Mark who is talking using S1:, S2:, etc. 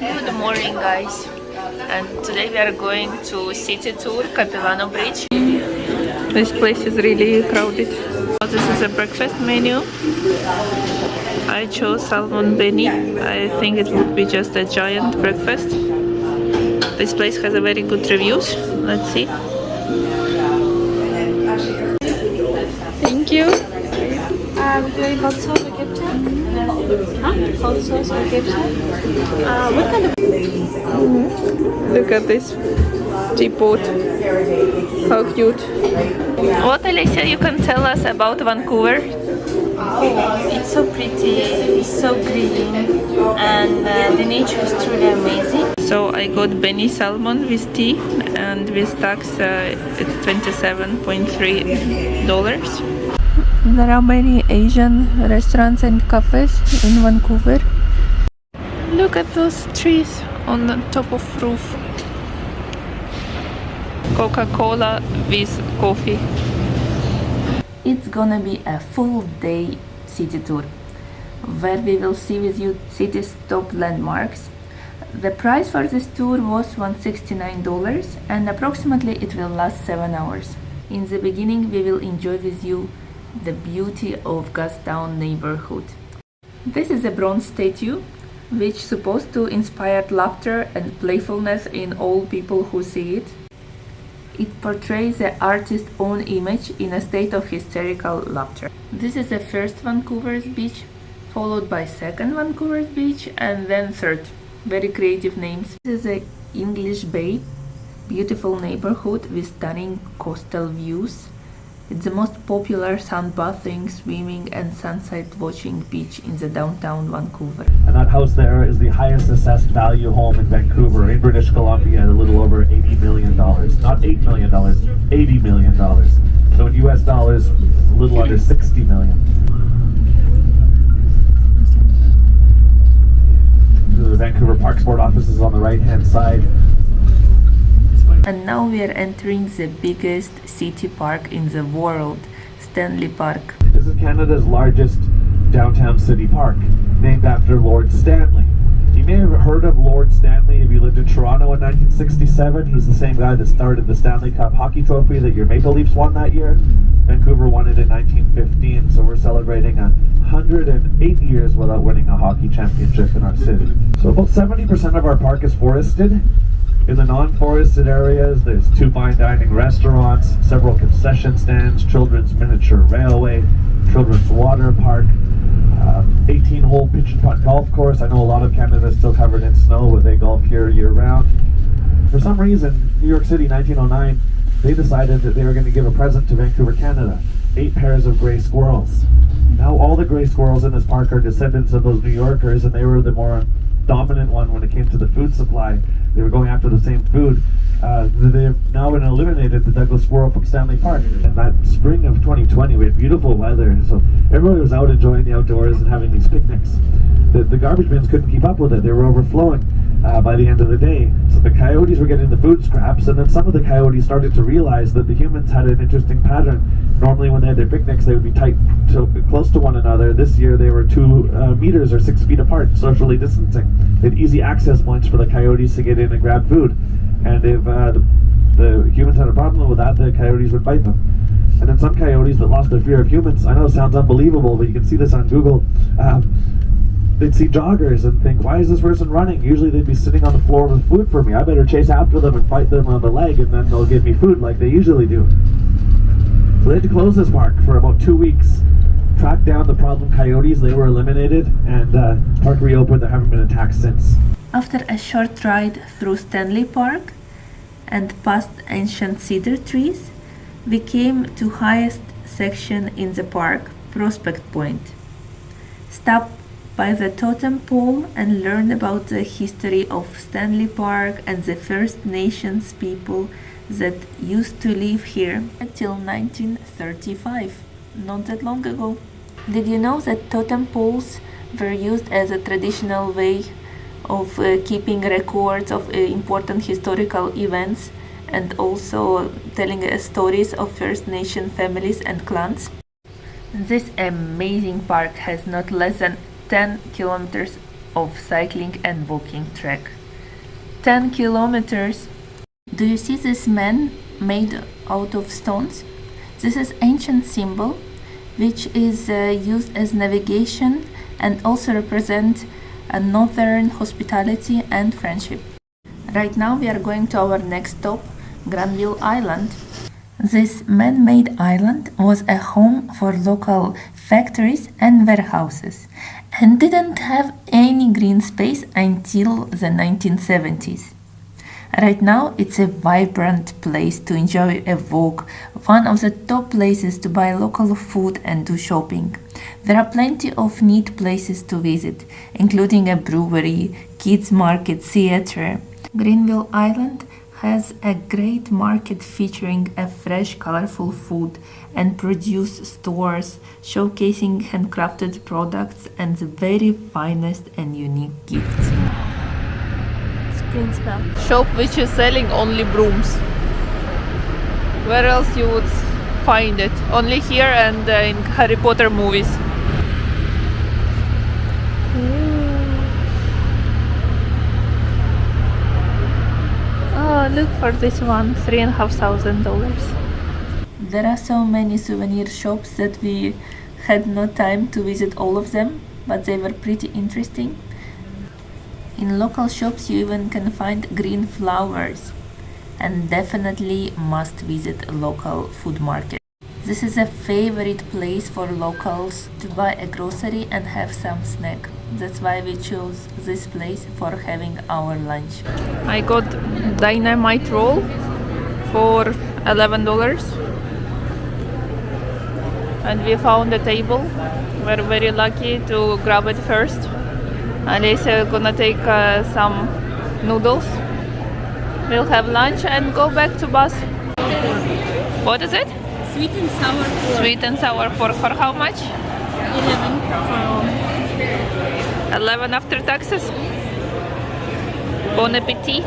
S1: Good morning, guys, and today we are going to city tour Capilano Bridge. This place is really crowded. This is a breakfast menu. I chose salmon beni. I think it would be just a giant breakfast. This place has a very good reviews. Let's see. Thank you.
S2: Doing hot sauce or ketchup? Hot sauce or ketchup? What kind of...
S1: Look at this teapot. How cute. What, Alicia, you can tell us about Vancouver?
S2: Oh, it's so pretty, it's so green, and the nature is truly amazing.
S1: So I got beni salmon with tea, and with tax it's $27.3. There are many Asian restaurants and cafes in Vancouver. Look at those trees on the top of roof. Coca-Cola with coffee. It's gonna be a full day city tour where we will see with you city's top landmarks. The price for this tour was $169 and approximately it will last 7 hours. In the beginning we will enjoy with you the beauty of Gastown neighborhood. This is a bronze statue which is supposed to inspire laughter and playfulness in all people who see it. It portrays the artist's own image in a state of hysterical laughter. This is the first Vancouver's beach, followed by second Vancouver's beach, and then third. Very creative names. This is the English Bay, beautiful neighborhood with stunning coastal views. It's the most popular sunbathing, swimming and sunset watching beach in the downtown Vancouver.
S3: And that house there is the highest assessed value home in Vancouver, in British Columbia, at a little over $80 million. Not $8 million, $80 million. So in US dollars, a little under 60 million. The Vancouver Parks Board office is on the right hand side.
S1: And now we are entering the biggest city park in the world, Stanley Park.
S3: This is Canada's largest downtown city park, named after Lord Stanley. You may have heard of Lord Stanley if you lived in Toronto in 1967. He's the same guy that started the Stanley Cup hockey trophy that your Maple Leafs won that year. Vancouver won it in 1915, so we're celebrating 108 years without winning a hockey championship in our city. So about 70% of our park is forested. In the non-forested areas, there's 2 fine dining restaurants, several concession stands, children's miniature railway, children's water park, 18-hole pitch and putt golf course. I know a lot of Canada is still covered in snow, but they golf here year-round. For some reason, New York City, 1909, they decided that they were going to give a present to Vancouver, Canada. 8 pairs of gray squirrels. Now all the gray squirrels in this park are descendants of those New Yorkers, and they were the more dominant one when it came to the food supply. They were going after the same food. They've now been eliminated, the Douglas squirrel from Stanley Park. And that spring of 2020, we had beautiful weather, so everybody was out enjoying the outdoors and having these picnics. The garbage bins couldn't keep up with it. They were overflowing by the end of the day. So the coyotes were getting the food scraps, and then some of the coyotes started to realize that the humans had an interesting pattern. Normally when they had their picnics, they would be tight, close to one another. This year they were 2 meters or 6 feet apart, socially distancing. They had easy access points for the coyotes to get in and grab food. And if the humans had a problem with that, the coyotes would bite them. And then some coyotes that lost their fear of humans, I know it sounds unbelievable, but you can see this on Google, they'd see joggers and think, why is this person running? Usually they'd be sitting on the floor with food for me. I better chase after them and bite them on the leg, and then they'll give me food like they usually do. So they had to close this park for about 2 weeks, track down the problem coyotes. They were eliminated, and park reopened. There haven't been attacks since.
S1: After a short ride through Stanley Park and past ancient cedar trees, we came to highest section in the park, Prospect Point. Stop by the totem pole and learn about the history of Stanley Park and the First Nations people that used to live here until 1935, not that long ago. Did you know that totem poles were used as a traditional way of keeping records of important historical events and also telling stories of First Nation families and clans? This amazing park has not less than 10 kilometers of cycling and walking track. 10 kilometers. Do you see this man made out of stones? This is ancient symbol which is used as navigation and also represent a northern hospitality and friendship. Right now we are going to our next stop, Granville Island. This man-made island was a home for local factories and warehouses and didn't have any green space until the 1970s. Right now it's a vibrant place to enjoy a walk, one of the top places to buy local food and do shopping. There are plenty of neat places to visit, including a brewery, kids market, theater. Gringo Island has a great market featuring a fresh, colorful food and produce stores showcasing handcrafted products and the very finest and unique gifts. Spring smell. Shop which is selling only brooms. Where else you would find it? Only here and in Harry Potter movies. Oh, look for this one, $3,500. There are so many souvenir shops that we had no time to visit all of them, but they were pretty interesting. In local shops you even can find green flowers, and definitely must visit a local food market. This is a favorite place for locals to buy a grocery and have some snack. That's why we chose this place for having our lunch. I got dynamite roll for $11 and we found a table. We're very lucky to grab it first. Alicia gonna take some noodles. We'll have lunch and go back to bus. What is it?
S2: Sweet and sour pork.
S1: Sweet and sour pork. For how much?
S2: 11 for
S1: 11 after taxes. Bon appetit.